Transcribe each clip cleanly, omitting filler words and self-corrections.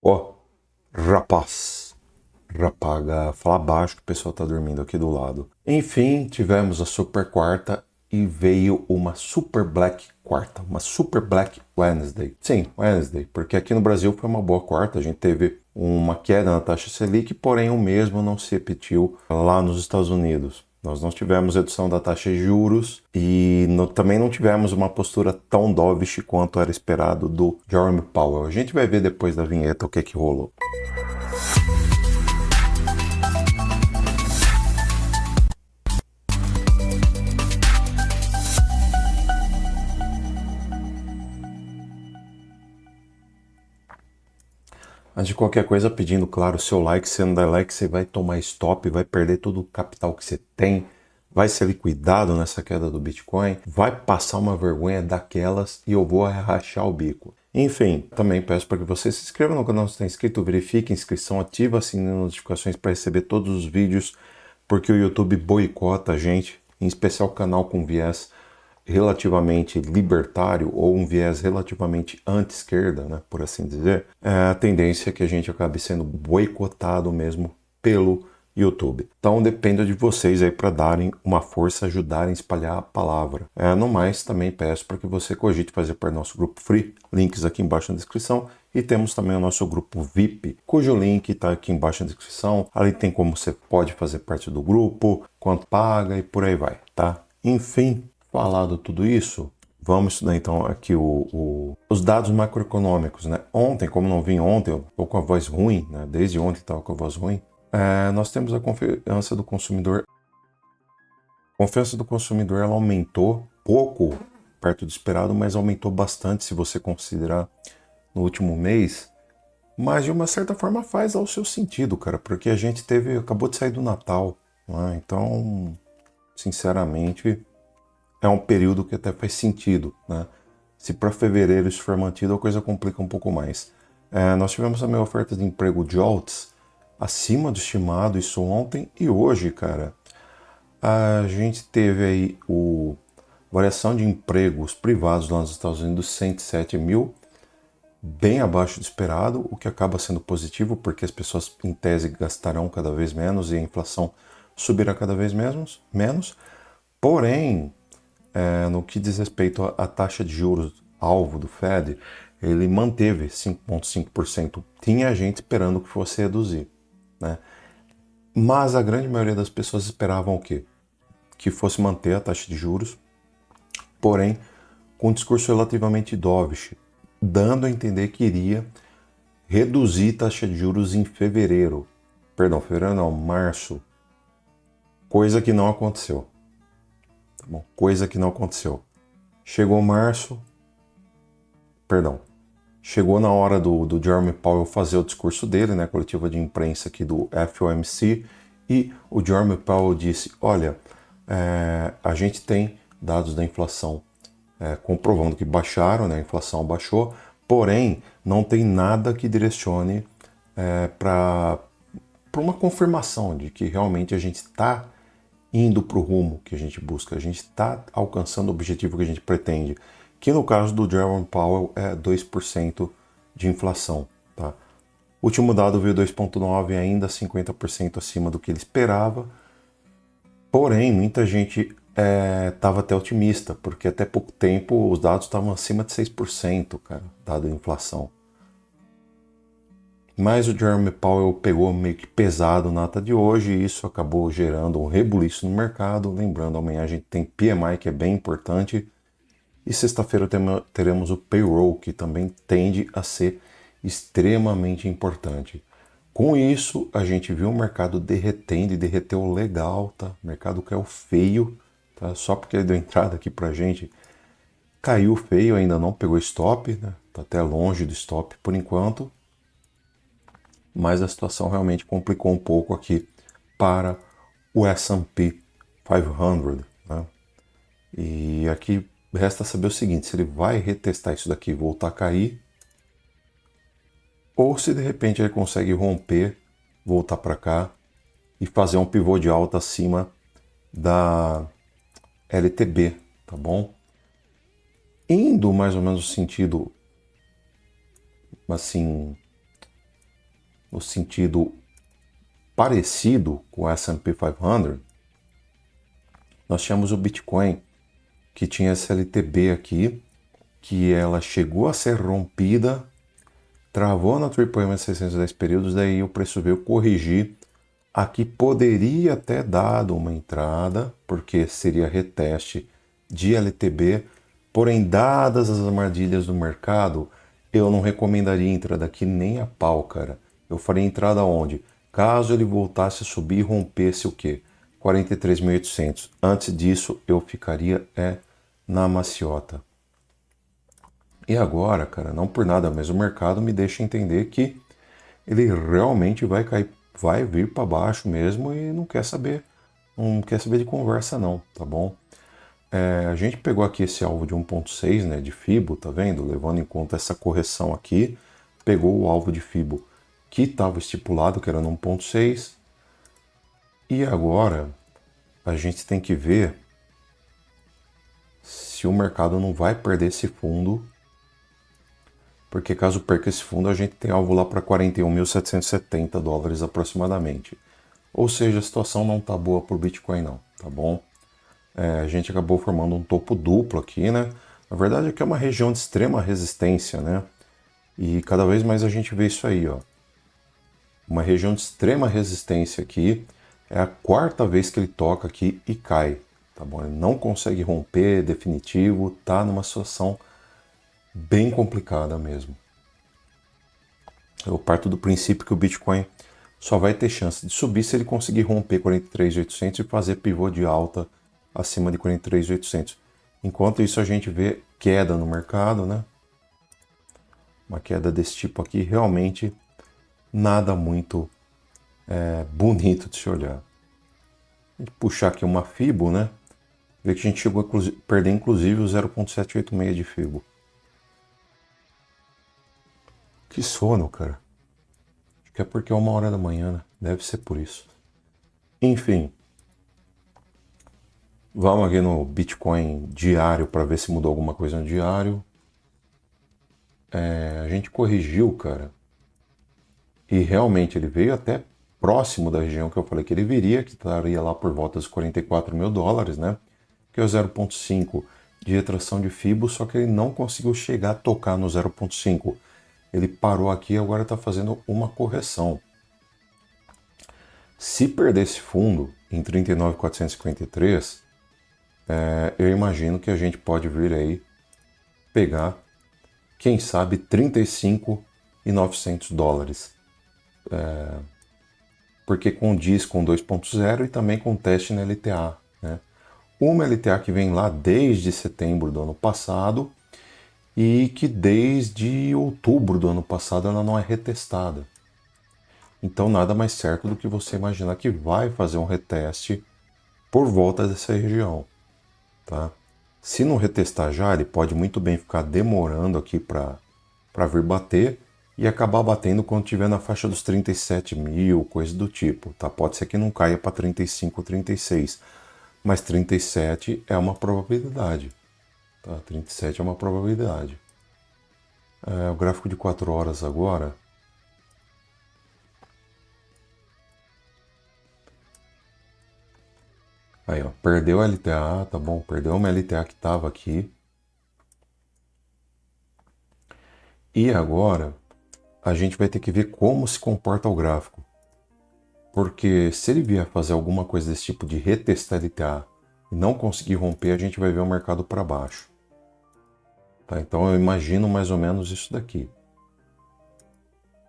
Ó, rapaz, rapaga, fala baixo que o pessoal tá dormindo aqui do lado. Enfim, tivemos a super quarta e veio uma super black quarta, uma super black Wednesday. Sim, Wednesday, porque aqui no Brasil foi uma boa quarta, a gente teve uma queda na taxa Selic, porém o mesmo não se repetiu lá nos Estados Unidos. Nós não tivemos redução da taxa de juros e também não tivemos uma postura tão dovish quanto era esperado do Jerome Powell. A gente vai ver depois da vinheta o que rolou. Antes de qualquer coisa, pedindo, claro, o seu like. Se não der like, você vai tomar stop, vai perder todo o capital que você tem, vai ser liquidado nessa queda do Bitcoin, vai passar uma vergonha daquelas e eu vou rachar o bico. Enfim, também peço para que você se inscreva no canal se está inscrito, verifique a inscrição, ativa as notificações para receber todos os vídeos, porque o YouTube boicota a gente, em especial o canal com viés relativamente libertário ou um viés relativamente anti-esquerda, né, por assim dizer, a tendência é que a gente acabe sendo boicotado mesmo pelo YouTube. Então depende de vocês aí para darem uma força, ajudarem a espalhar a palavra. No mais, também peço para que você cogite fazer parte do nosso grupo free, links aqui embaixo na descrição, e temos também o nosso grupo VIP, cujo link está aqui embaixo na descrição. Ali tem como você pode fazer parte do grupo, quanto paga e por aí vai, tá? Enfim, falado tudo isso, vamos estudar então aqui os dados macroeconômicos, né? Ontem, como não vim ontem, eu estou com a voz ruim, né? Desde ontem estava com a voz ruim. Nós temos a confiança do consumidor. A confiança do consumidor ela aumentou pouco perto do esperado, mas aumentou bastante se você considerar no último mês. Mas de uma certa forma faz ao seu sentido, cara, porque a gente acabou de sair do Natal, né? Então, sinceramente, é um período que até faz sentido, né? Se para fevereiro isso for mantido, a coisa complica um pouco mais. Nós tivemos também ofertas de emprego JOLTS acima do estimado, isso ontem e hoje, cara. A gente teve aí variação de empregos privados lá nos Estados Unidos, 107 mil, bem abaixo do esperado, o que acaba sendo positivo, porque as pessoas, em tese, gastarão cada vez menos e a inflação subirá cada vez menos. Porém, no que diz respeito à taxa de juros alvo do Fed, ele manteve 5,5%. Tinha gente esperando que fosse reduzir, né? Mas a grande maioria das pessoas esperavam o quê? Que fosse manter a taxa de juros, porém com um discurso relativamente dovish, dando a entender que iria reduzir taxa de juros em fevereiro. Perdão, fevereiro não, março. Coisa que não aconteceu. Tá bom? Coisa que não aconteceu. Chegou março, perdão, chegou na hora do Jerome Powell fazer o discurso dele, né, coletiva de imprensa aqui do FOMC, e o Jerome Powell disse, olha, a gente tem dados da inflação comprovando que baixaram, né, a inflação baixou, porém não tem nada que direcione para uma confirmação de que realmente a gente está indo para o rumo que a gente busca, a gente está alcançando o objetivo que a gente pretende, que no caso do Jerome Powell é 2% de inflação. Tá? O último dado veio 2,9%, ainda 50% acima do que ele esperava, porém muita gente estava até otimista, porque até pouco tempo os dados estavam acima de 6%, cara, dado a inflação. Mas o Jerome Powell pegou meio que pesado na ata de hoje e isso acabou gerando um rebuliço no mercado. Lembrando, amanhã a gente tem PMI, que é bem importante, e sexta-feira teremos o payroll, que também tende a ser extremamente importante. Com isso, a gente viu o mercado derretendo e derreteu legal, tá? O mercado caiu feio, tá? Só porque ele deu entrada aqui pra gente, caiu feio, ainda não pegou stop, né? Tá até longe do stop por enquanto. Mas a situação realmente complicou um pouco aqui para o S&P 500, né? E aqui resta saber o seguinte, se ele vai retestar isso daqui e voltar a cair, ou se de repente ele consegue romper, voltar para cá e fazer um pivô de alta acima da LTB, tá bom? Indo mais ou menos no sentido, assim, no sentido parecido com o S&P 500, nós tínhamos o Bitcoin, que tinha essa LTB aqui, que ela chegou a ser rompida, travou na Triple M 610 períodos, daí o preço veio corrigir. Aqui poderia ter dado uma entrada, porque seria reteste de LTB, porém, dadas as armadilhas do mercado, eu não recomendaria entrada aqui nem a pau, cara. Eu faria entrada onde? Caso ele voltasse a subir e rompesse o quê? 43.800. Antes disso, eu ficaria na maciota. E agora, cara, não por nada, mas o mercado me deixa entender que ele realmente vai cair, vai vir para baixo mesmo e não quer saber de conversa não, tá bom? A gente pegou aqui esse alvo de 1.6, né, de Fibo, tá vendo? Levando em conta essa correção aqui, pegou o alvo de Fibo que estava estipulado, que era no 1.6, e agora a gente tem que ver se o mercado não vai perder esse fundo, porque caso perca esse fundo, a gente tem alvo lá para 41.770 dólares aproximadamente. Ou seja, a situação não tá boa para o Bitcoin não, tá bom? A gente acabou formando um topo duplo aqui, né? Na verdade aqui é uma região de extrema resistência, né? E cada vez mais a gente vê isso aí, ó. Uma região de extrema resistência aqui. É a quarta vez que ele toca aqui e cai, tá bom? Ele não consegue romper definitivo, tá numa situação bem complicada mesmo. Eu parto do princípio que o Bitcoin só vai ter chance de subir se ele conseguir romper 43.800 e fazer pivô de alta acima de 43.800. Enquanto isso a gente vê queda no mercado, né? Uma queda desse tipo aqui realmente nada muito bonito de se olhar. A gente puxar aqui uma Fibo, né? Ver que a gente chegou a perder inclusive o 0.786 de Fibo. Que sono, cara. Acho que é porque é 1h da manhã, né? Deve ser por isso. Enfim. Vamos aqui no Bitcoin diário para ver se mudou alguma coisa no diário. A gente corrigiu, cara. E realmente ele veio até próximo da região que eu falei que ele viria, que estaria lá por volta dos 44 mil dólares, né? Que é o 0.5 de retração de Fibo, só que ele não conseguiu chegar a tocar no 0.5. Ele parou aqui e agora está fazendo uma correção. Se perder esse fundo em 39.453, eu imagino que a gente pode vir aí pegar, quem sabe, 35.900 dólares. Porque condiz com 2.0 e também com teste na LTA. Né? Uma LTA que vem lá desde setembro do ano passado e que desde outubro do ano passado ela não é retestada. Então nada mais certo do que você imaginar que vai fazer um reteste por volta dessa região. Tá? Se não retestar já, ele pode muito bem ficar demorando aqui para vir bater e acabar batendo quando estiver na faixa dos 37 mil, coisa do tipo. Tá? Pode ser que não caia para 35, 36, mas 37 é uma probabilidade. Tá? 37 é uma probabilidade. O gráfico de 4 horas agora. Aí, ó, perdeu a LTA, tá bom? Perdeu uma LTA que estava aqui. E agora a gente vai ter que ver como se comporta o gráfico. Porque se ele vier fazer alguma coisa desse tipo de retestar LTA e não conseguir romper, a gente vai ver o mercado para baixo. Tá? Então eu imagino mais ou menos isso daqui.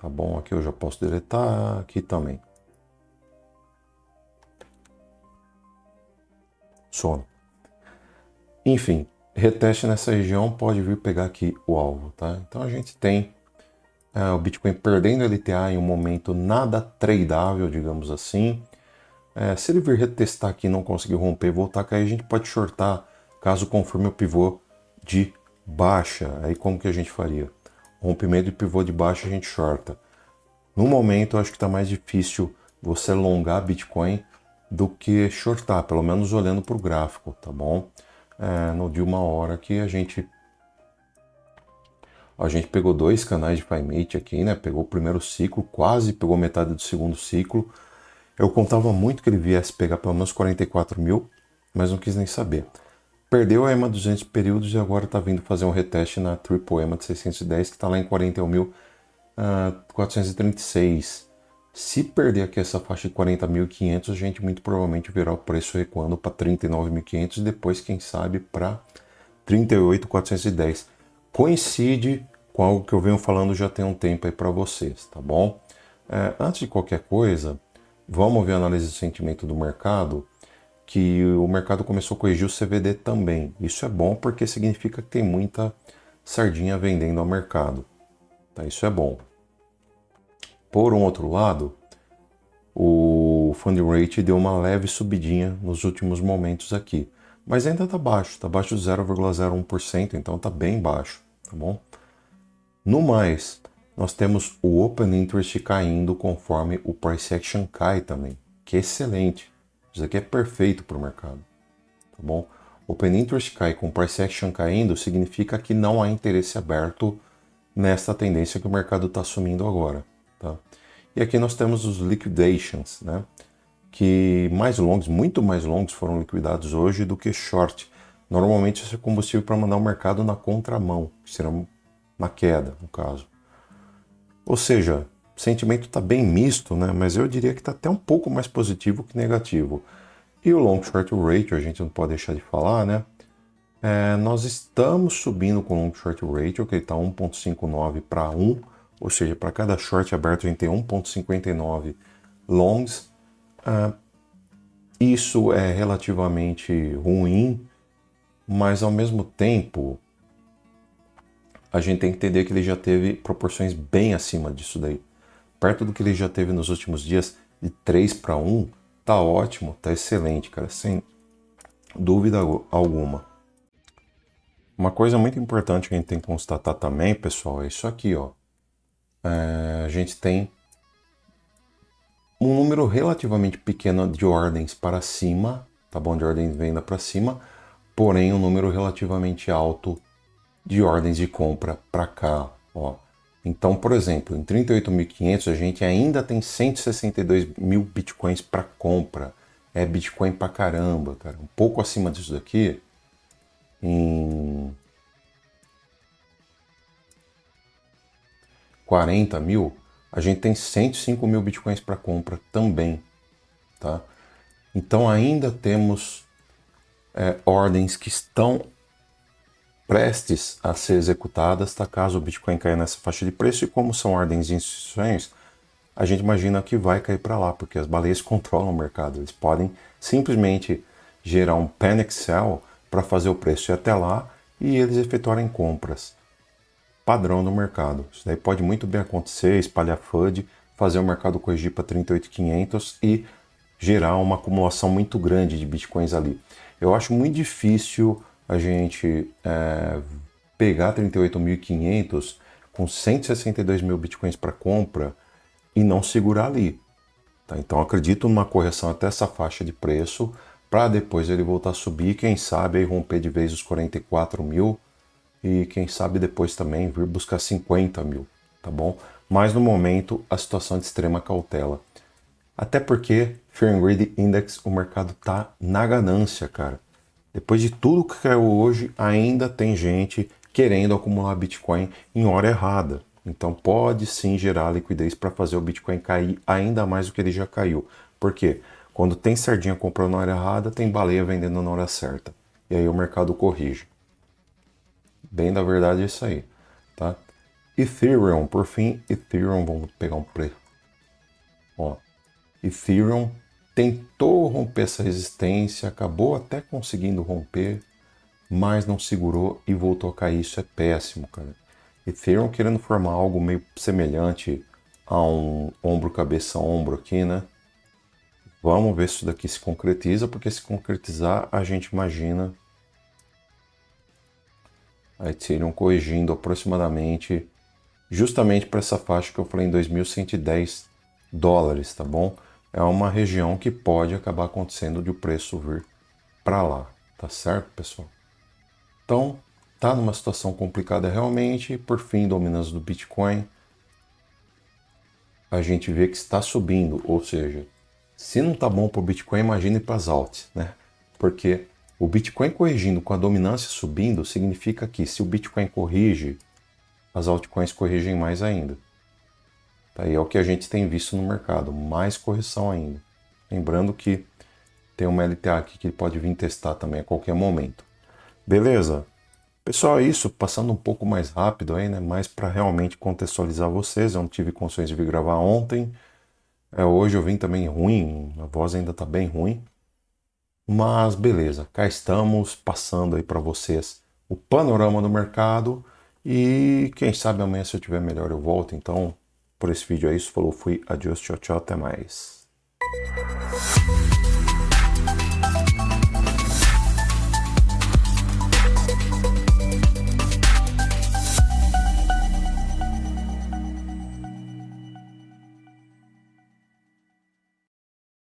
Tá bom? Aqui eu já posso deletar, aqui também. Sono. Enfim, reteste nessa região pode vir pegar aqui o alvo, tá? Então a gente tem o Bitcoin perdendo LTA em um momento nada tradeável, digamos assim. Se ele vir retestar aqui e não conseguir romper e voltar a cair, a gente pode shortar caso confirme o pivô de baixa. Aí como que a gente faria? Rompimento de pivô de baixa a gente shorta. No momento eu acho que está mais difícil você alongar Bitcoin do que shortar, pelo menos olhando para o gráfico, tá bom? No de uma hora que a gente A gente pegou dois canais de FiMate aqui, né? Pegou o primeiro ciclo, quase pegou metade do segundo ciclo. Eu contava muito que ele viesse pegar pelo menos 44 mil, mas não quis nem saber. Perdeu a EMA 200 períodos e agora está vindo fazer um reteste na Triple EMA de 610, que está lá em 41.436. Se perder aqui essa faixa de 40.500, a gente muito provavelmente verá o preço recuando para 39.500 e depois, quem sabe, para 38.410. Coincide com algo que eu venho falando já tem um tempo aí para vocês, tá bom? Antes de qualquer coisa, vamos ver a análise do sentimento do mercado, que o mercado começou a corrigir o CVD também. Isso é bom porque significa que tem muita sardinha vendendo ao mercado. Tá? Isso é bom. Por um outro lado, o funding rate deu uma leve subidinha nos últimos momentos aqui. Mas ainda está baixo de 0,01%, então está bem baixo, tá bom? No mais, nós temos o Open Interest caindo conforme o Price Action cai também, que é excelente. Isso aqui é perfeito para o mercado, tá bom? Open Interest cai com Price Action caindo significa que não há interesse aberto nesta tendência que o mercado está assumindo agora, tá? E aqui nós temos os liquidations, né? Que mais longos, muito mais longos foram liquidados hoje do que short. Normalmente isso é combustível para mandar o mercado na contramão, que será uma queda, no caso. Ou seja, o sentimento está bem misto, né? Mas eu diria que está até um pouco mais positivo que negativo. E o long short ratio, a gente não pode deixar de falar, né? Nós estamos subindo com o long short ratio, que ele está 1,59 para 1, ou seja, para cada short aberto a gente tem 1,59 longs. Isso é relativamente ruim, mas ao mesmo tempo a gente tem que entender que ele já teve proporções bem acima disso daí. Perto do que ele já teve nos últimos dias, de 3 para 1, tá ótimo, tá excelente, cara, sem dúvida alguma. Uma coisa muito importante que a gente tem que constatar também, pessoal, é isso aqui, ó. A gente tem um número relativamente pequeno de ordens para cima, tá bom? De ordens de venda para cima, porém um número relativamente alto de ordens de compra para cá, ó. Então, por exemplo, em 38.500 a gente ainda tem 162 mil bitcoins para compra. É Bitcoin pra caramba, cara. Um pouco acima disso daqui, em 40 mil, a gente tem 105 mil bitcoins para compra também, tá? Então ainda temos ordens que estão prestes a ser executadas, tá? Caso o Bitcoin caia nessa faixa de preço, e como são ordens de instituições, a gente imagina que vai cair para lá, porque as baleias controlam o mercado. Eles podem simplesmente gerar um panic sell para fazer o preço ir até lá e eles efetuarem compras. Padrão do mercado. Isso daí pode muito bem acontecer, espalhar FUD, fazer o mercado corrigir para 38.500 e gerar uma acumulação muito grande de bitcoins ali. Eu acho muito difícil a gente pegar 38.500 com 162 mil bitcoins para compra e não segurar ali. Tá? Então acredito numa correção até essa faixa de preço para depois ele voltar a subir, quem sabe aí romper de vez os 44 mil e quem sabe depois também vir buscar 50 mil, tá bom? Mas no momento a situação é de extrema cautela. Até porque Fear and Greed Index, o mercado tá na ganância, cara. Depois de tudo que caiu hoje, ainda tem gente querendo acumular Bitcoin em hora errada. Então pode sim gerar liquidez para fazer o Bitcoin cair ainda mais do que ele já caiu. Por quê? Quando tem sardinha comprando na hora errada, tem baleia vendendo na hora certa. E aí o mercado corrige. Bem da verdade é isso aí, tá? Ethereum, por fim, Ethereum, vamos pegar um preço. Ó, Ethereum tentou romper essa resistência, acabou até conseguindo romper, mas não segurou e voltou a cair. Isso é péssimo, cara. Ethereum querendo formar algo meio semelhante a um ombro-cabeça-ombro aqui, né? Vamos ver se isso daqui se concretiza, porque se concretizar, a gente imagina a Ethereum corrigindo aproximadamente justamente para essa faixa que eu falei em 2.110 dólares, tá bom? É uma região que pode acabar acontecendo de o preço vir para lá, tá certo, pessoal? Então, está numa situação complicada realmente. Por fim, dominância do Bitcoin, a gente vê que está subindo, ou seja, se não está bom para o Bitcoin, imagine para as altas, né? Porque o Bitcoin corrigindo com a dominância subindo significa que se o Bitcoin corrige, as altcoins corrigem mais ainda. Tá? E é o que a gente tem visto no mercado, mais correção ainda. Lembrando que tem uma LTA aqui que pode vir testar também a qualquer momento. Beleza? Pessoal, é isso. Passando um pouco mais rápido aí, né? Mais para realmente contextualizar vocês. Eu não tive condições de vir gravar ontem. Hoje eu vim também ruim, a voz ainda tá bem ruim. Mas beleza, cá estamos passando aí para vocês o panorama do mercado. E quem sabe amanhã, se eu tiver melhor, eu volto. Então, por esse vídeo é isso. Falou, fui, adiós, tchau, tchau, até mais.